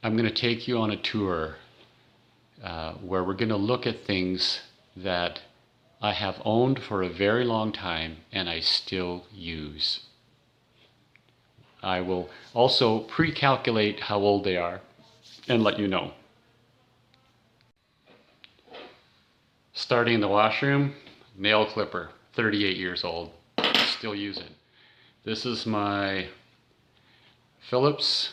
I'm going to take you on a tour where we're going to look at things that I have owned for a very long time and I still use. I will also pre-calculate how old they are and let you know. Starting in the washroom, nail clipper, 38 years old, still use it. This is my Philips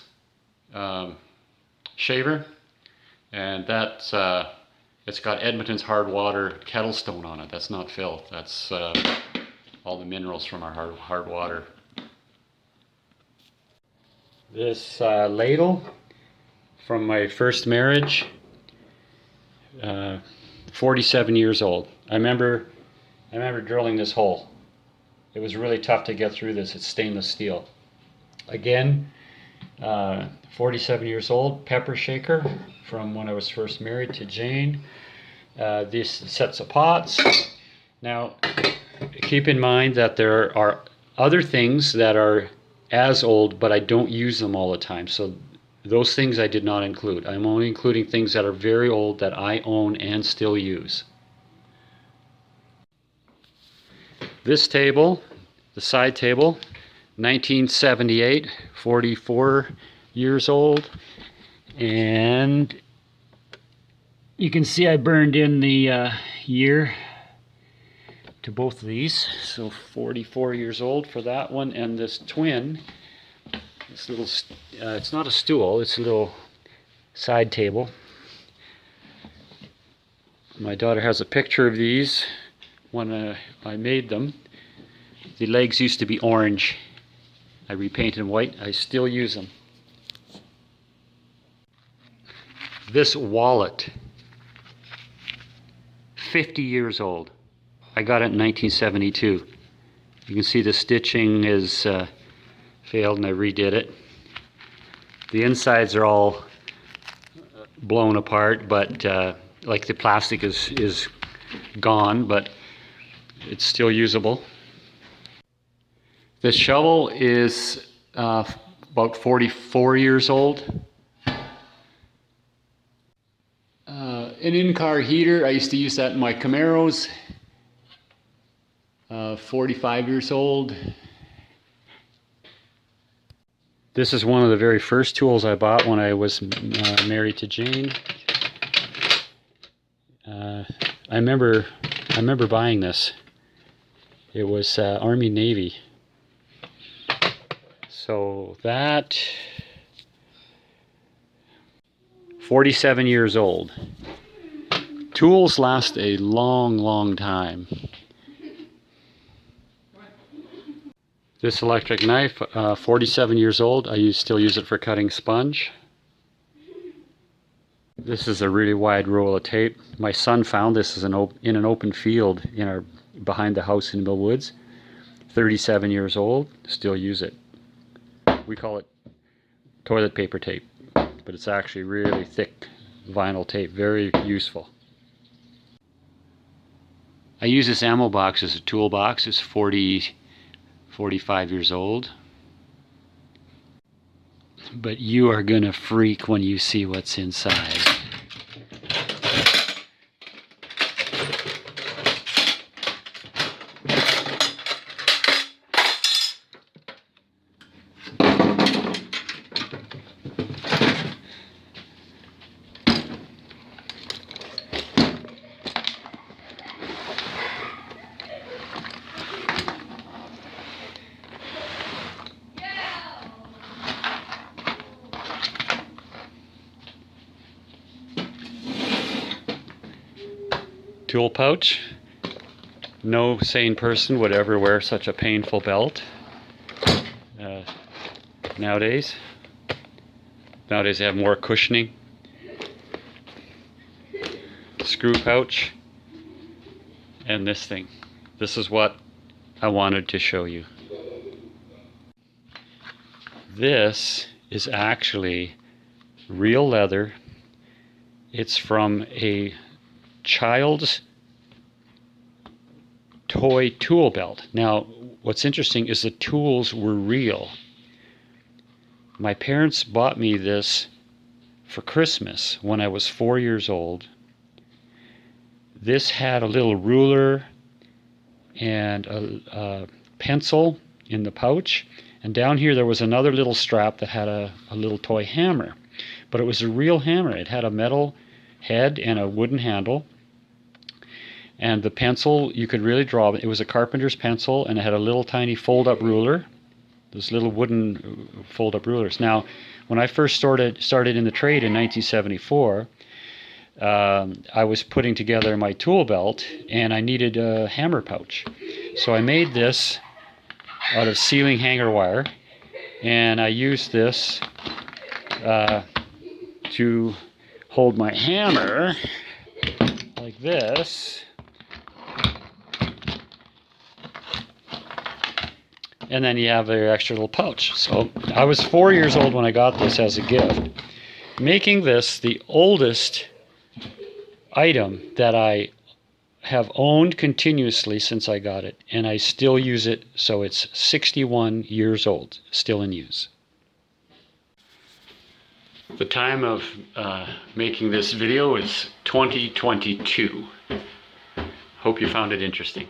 shaver, and that's it's got Edmonton's hard water kettle stone on it. That's not filth. That's all the minerals from our hard water. This ladle from my first marriage, 47 years old. I remember drilling this hole. It was really tough to get through this. It's stainless steel. Again, 47 years old, pepper shaker from when I was first married to Jane. These sets of pots. Now, keep in mind that there are other things that are as old, but I don't use them all the time. So those things I did not include. I'm only including things that are very old that I own and still use. This table, the side table, 1978, 44 years old, and you can see I burned in the year to both of these, so 44 years old for that one, and this twin, this little, it's not a stool, it's a little side table. My daughter has a picture of these when I made them. The legs used to be orange. I repainted them white. I still use them. This wallet, 50 years old. I got it in 1972. You can see the stitching is failed and I redid it. The insides are all blown apart, but like the plastic is gone, but it's still usable. This shovel is about 44 years old. An in-car heater, I used to use that in my Camaros. 45 years old. This is one of the very first tools I bought when I was married to Jane. I remember buying this. It was Army Navy. So that, 47 years old. Tools last a long time. This electric knife, 47 years old. I still use it for cutting sponge. This is a really wide roll of tape. My son found this in an open field behind the house in Mill Woods. 37 years old. Still use it. We call it toilet paper tape, but it's actually really thick vinyl tape. Very useful. I use this ammo box as a toolbox. It's 45 years old. But you are gonna freak when you see what's inside. Tool pouch. No sane person would ever wear such a painful belt nowadays. Nowadays they have more cushioning. Screw pouch. And this thing. This is what I wanted to show you. This is actually real leather. It's from a child's toy tool belt. Now, what's interesting is the tools were real. My parents bought me this for Christmas when I was 4 years old. This had a little ruler and a pencil in the pouch, and down here there was another little strap that had a little toy hammer. But it was a real hammer. It had a metal head and a wooden handle. And the pencil, you could really draw. It was a carpenter's pencil, and it had a little tiny fold-up ruler. Those little wooden fold-up rulers. Now, when I first started in the trade in 1974, I was putting together my tool belt, and I needed a hammer pouch. So I made this out of ceiling hanger wire, and I used this to hold my hammer like this. And then you have your extra little pouch. So I was 4 years old when I got this as a gift, making this the oldest item that I have owned continuously since I got it, and I still use it, so it's 61 years old, still in use. The time of making this video is 2022. Hope you found it interesting.